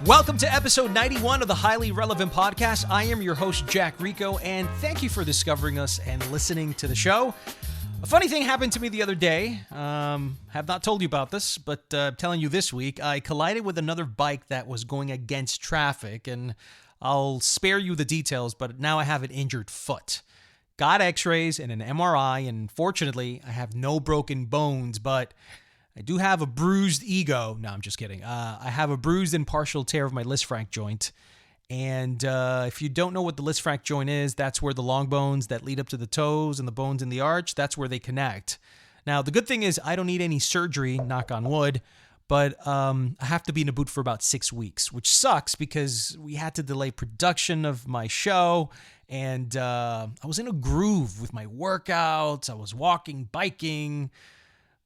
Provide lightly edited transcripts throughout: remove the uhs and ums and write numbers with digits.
Welcome to episode 91 of the Highly Relevant Podcast. I am your host, Jack Rico, and thank you for discovering us and listening to the show. A funny thing happened to me the other day. Have not told you about this, but I'm telling you this week. I collided with another bike that was going against traffic, and I'll spare you the details, but now I have an injured foot. Got x-rays and an MRI, and fortunately, I have no broken bones, but I do have a bruised ego. No, I'm just kidding. I have a bruised and partial tear of my Lisfranc joint. And if you don't know what the Lisfranc joint is, that's where the long bones that lead up to the toes and the bones in the arch, that's where they connect. Now, the good thing is I don't need any surgery, knock on wood, but I have to be in a boot for about 6 weeks, which sucks because we had to delay production of my show. And I was in a groove with my workouts. I was walking, biking.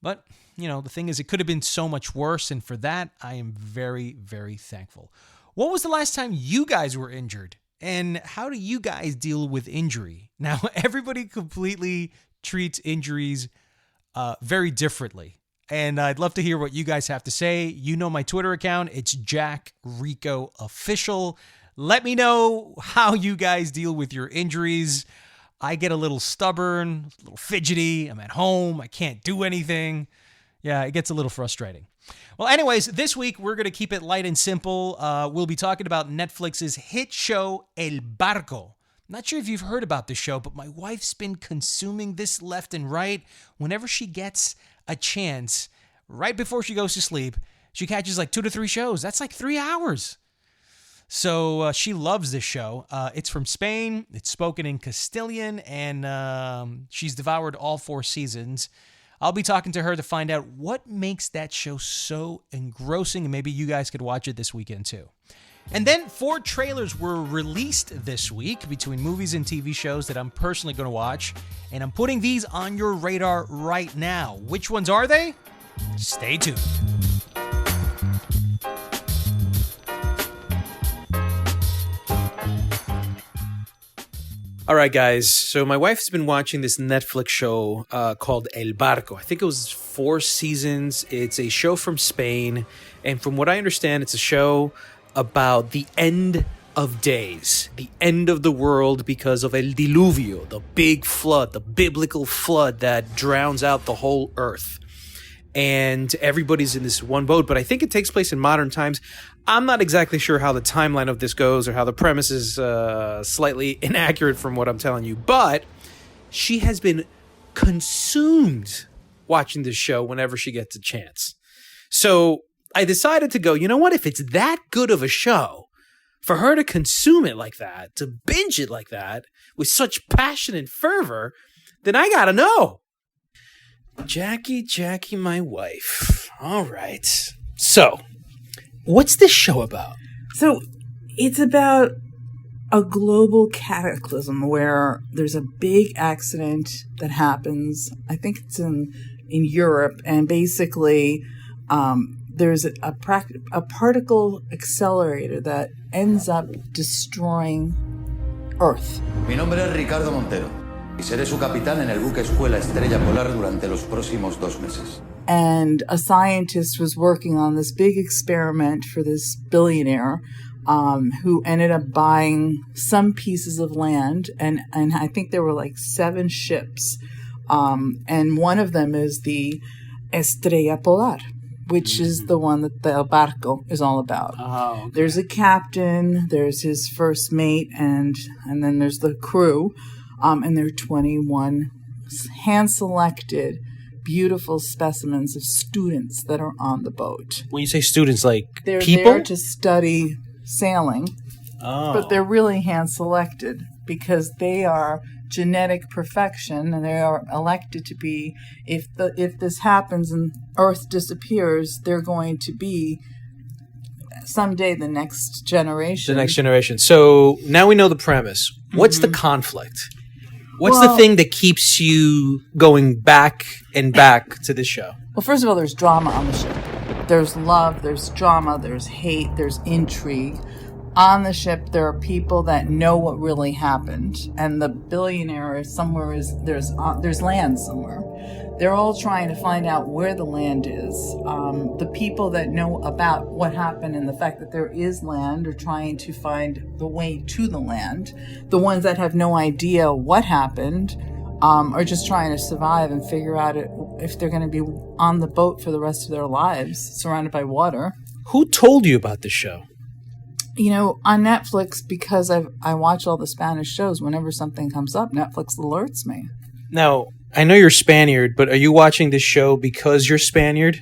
But, you know, the thing is, it could have been so much worse. And for that, I am very, very thankful. What was the last time you guys were injured? And how do you guys deal with injury? Now, everybody completely treats injuries very differently. And I'd love to hear what you guys have to say. You know my Twitter account. It's Jack Rico Official. Let me know how you guys deal with your injuries. I get a little stubborn, a little fidgety. I'm at home. I can't do anything. Yeah, it gets a little frustrating. Well, anyways, this week we're going to keep it light and simple. We'll be talking about Netflix's hit show, El Barco. Not sure if you've heard about this show, but my wife's been consuming this left and right. Whenever she gets a chance, right before she goes to sleep, she catches like 2 to 3 shows. That's like 3 hours. So she loves this show. It's from Spain. It's spoken in Castilian, and she's devoured all 4 seasons. I'll be talking to her to find out what makes that show so engrossing, and maybe you guys could watch it this weekend too. And then 4 trailers were released this week between movies and TV shows that I'm personally going to watch, and I'm putting these on your radar right now. Which ones are they? Stay tuned. All right, guys. So my wife's been watching this Netflix show called El Barco. I think it was 4 seasons. It's a show from Spain. And from what I understand, it's a show about the end of days, the end of the world because of El Diluvio, the big flood, the biblical flood that drowns out the whole earth. And everybody's in this one boat, but I think it takes place in modern times. I'm not exactly sure how the timeline of this goes or how the premise is slightly inaccurate from what I'm telling you, but she has been consumed watching this show whenever she gets a chance. So I decided to go, you know what? If it's that good of a show, for her to consume it like that, to binge it like that, with such passion and fervor, then I gotta know. Jackie, my wife. All right. So, what's this show about? So, it's about a global cataclysm where there's a big accident that happens. I think it's in Europe, and basically there's a particle accelerator that ends up destroying Earth. Mi nombre es Ricardo Montero. Y seré su capitán en el buque Escuela Estrella Polar durante los próximos 2 meses. And a scientist was working on this big experiment for this billionaire who ended up buying some pieces of land. And I think there were like 7 ships. And one of them is the Estrella Polar, which is the one that the El Barco is all about. Oh, okay. There's a captain, there's his first mate, and then there's the crew. And there are 21 hand-selected, beautiful specimens of students that are on the boat. When you say students, like they're people? They're there to study sailing, but they're really hand-selected because they are genetic perfection, and they are elected to be, if this happens and Earth disappears, they're going to be someday the next generation. The next generation. So now we know the premise. What's the conflict? What's the thing that keeps you going back and back to this show? Well, first of all, there's drama on the ship. There's love, there's drama, there's hate, there's intrigue. On the ship, there are people that know what really happened, and the billionaire is somewhere. There's land somewhere. They're all trying to find out where the land is. The people that know about what happened and the fact that there is land are trying to find the way to the land. The ones that have no idea what happened are just trying to survive and figure out if they're going to be on the boat for the rest of their lives, surrounded by water. Who told you about the show? You know, on Netflix, because I watch all the Spanish shows, whenever something comes up, Netflix alerts me. Now, I know you're Spaniard, but are you watching this show because you're Spaniard?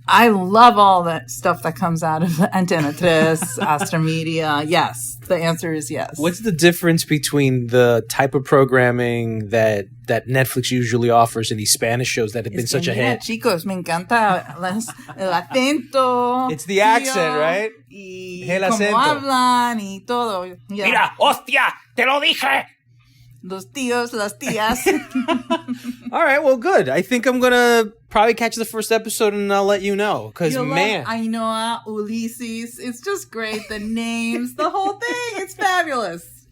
I love all that stuff that comes out of Antena 3, Astra Media. Yes, the answer is yes. What's the difference between the type of programming that Netflix usually offers in these Spanish shows that have been such a hit? Chicos, me encanta el acento. It's the accent, right? Y el cómo acento. hablan y todo. Yeah. Mira, hostia, te lo dije. Los tíos, las tías. All right, well, good. I think I'm going to probably catch the first episode and I'll let you know. Because, man. Ainhoa, Ulysses. It's just great. The names, the whole thing. It's fabulous.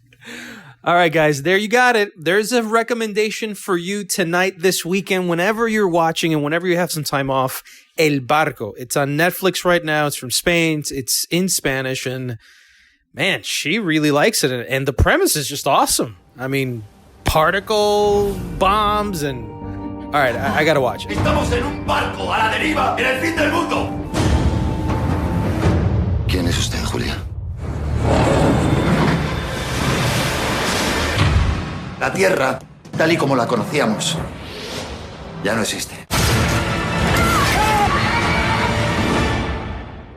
All right, guys, there you got it. There's a recommendation for you tonight, this weekend, whenever you're watching and whenever you have some time off. El Barco. It's on Netflix right now. It's from Spain. It's in Spanish. And, man, she really likes it. And the premise is just awesome. I mean, particle bombs and... All right, I gotta watch it. Estamos en un barco a la deriva en el fin del mundo. ¿Quién es usted, Julia? La Tierra, tal y como la conocíamos, ya no existe.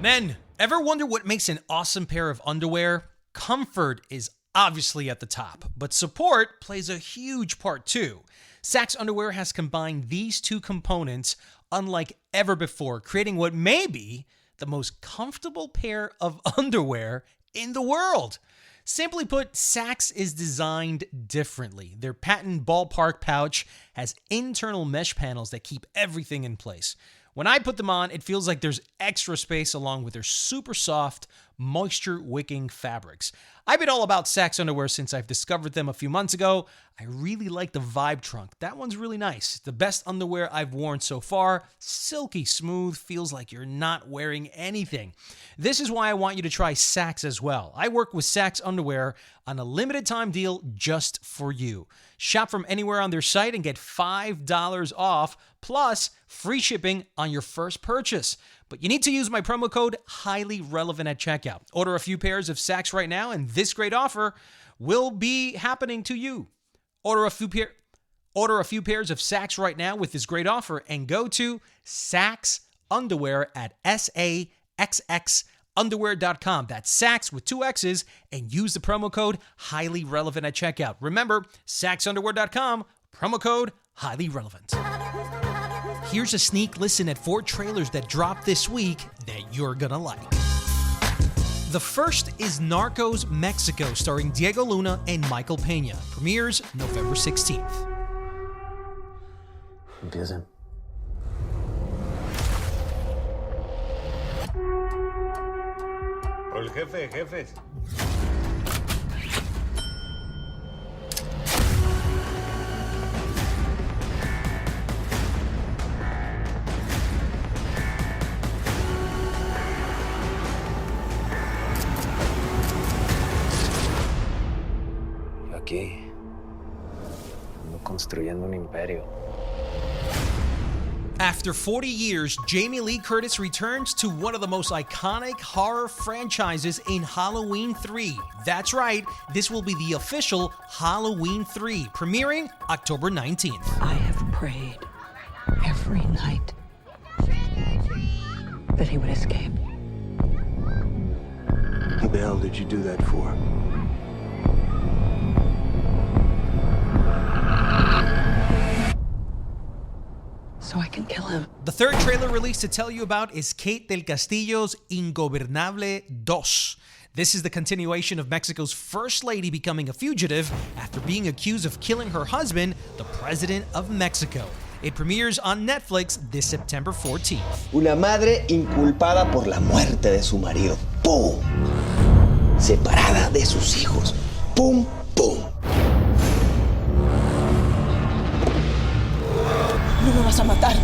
Men, ever wonder what makes an awesome pair of underwear? Comfort is obviously at the top, but support plays a huge part too. Saks Underwear has combined these two components unlike ever before, creating what may be the most comfortable pair of underwear in the world. Simply put, Saks is designed differently. Their patent ballpark pouch has internal mesh panels that keep everything in place. When I put them on, it feels like there's extra space along with their super soft, moisture-wicking fabrics. I've been all about Saks underwear since I've discovered them a few months ago. I really like the Vibe Trunk. That one's really nice. It's the best underwear I've worn so far. Silky smooth, feels like you're not wearing anything. This is why I want you to try Saks as well. I work with Saks underwear on a limited time deal just for you. Shop from anywhere on their site and get $5 off plus free shipping on your first purchase. But you need to use my promo code HIGHLYRELEVANT at checkout. Order a few pairs of Saks right now, and this great offer will be happening to you. Order a few pairs of Saks right now with this great offer, and go to Saks Underwear at SAXXunderwear.com. That's Saks with 2 X's, and use the promo code HIGHLYRELEVANT at checkout. Remember, SaksUnderwear.com, promo code HIGHLYRELEVANT. Here's a sneak listen at 4 trailers that dropped this week that you're gonna like. The first is Narcos Mexico, starring Diego Luna and Michael Peña. Premieres November 16th. Empiecen. El jefe de jefes. Aquí ando construyendo un imperio. After 40 years, Jamie Lee Curtis returns to one of the most iconic horror franchises in Halloween 3. That's right, this will be the official Halloween 3, premiering October 19th. I have prayed every night that he would escape. What the hell did you do that for? So I can kill him. The third trailer released to tell you about is Kate del Castillo's Ingobernable 2. This is the continuation of Mexico's first lady becoming a fugitive after being accused of killing her husband, the president of Mexico. It premieres on Netflix this September 14th. Una madre inculpada por la muerte de su marido. ¡Pum! Separada de sus hijos. ¡Pum! ¡Pum! vas a matar.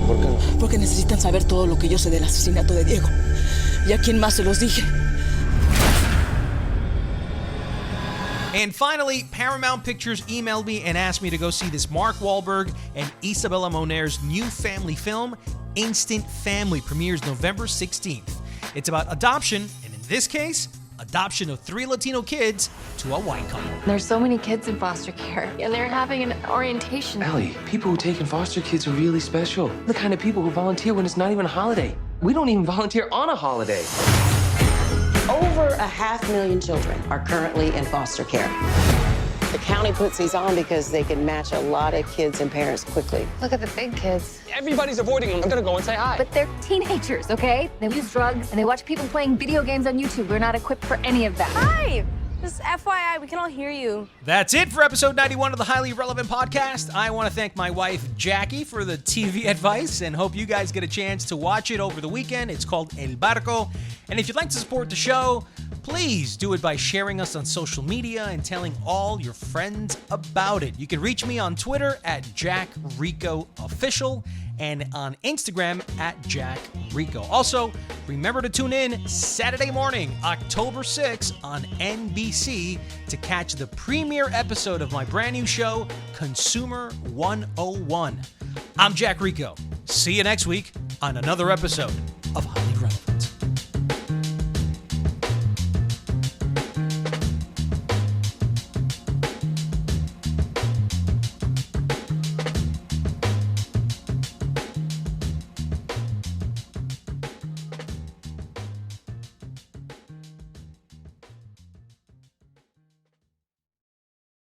¿Por qué no? Porque necesitan saber todo lo que yo sé del asesinato de Diego. ¿Y a quién más se los dije? And finally, Paramount Pictures emailed me and asked me to go see this Mark Wahlberg and Isabella Moner's new family film, Instant Family, premieres November 16th. It's about adoption, and in this case, adoption of 3 Latino kids to a white couple. There's so many kids in foster care, and they're having an orientation. Ellie, people who take in foster kids are really special. The kind of people who volunteer when it's not even a holiday. We don't even volunteer on a holiday. Over 500,000 children are currently in foster care. The county puts these on because they can match a lot of kids and parents quickly. Look at the big kids. Everybody's avoiding them. I'm gonna go and say hi. But they're teenagers, okay? They use drugs, and they watch people playing video games on YouTube. We're not equipped for any of that. Hi! Just FYI, we can all hear you. That's it for episode 91 of the Highly Relevant Podcast. I want to thank my wife, Jackie, for the TV advice and hope you guys get a chance to watch it over the weekend. It's called El Barco. And if you'd like to support the show, please do it by sharing us on social media and telling all your friends about it. You can reach me on Twitter at JackRicoOfficial and on Instagram at JackRico. Also, remember to tune in Saturday morning, October 6th on NBC to catch the premiere episode of my brand new show, Consumer 101. I'm Jack Rico. See you next week on another episode of Hollywood.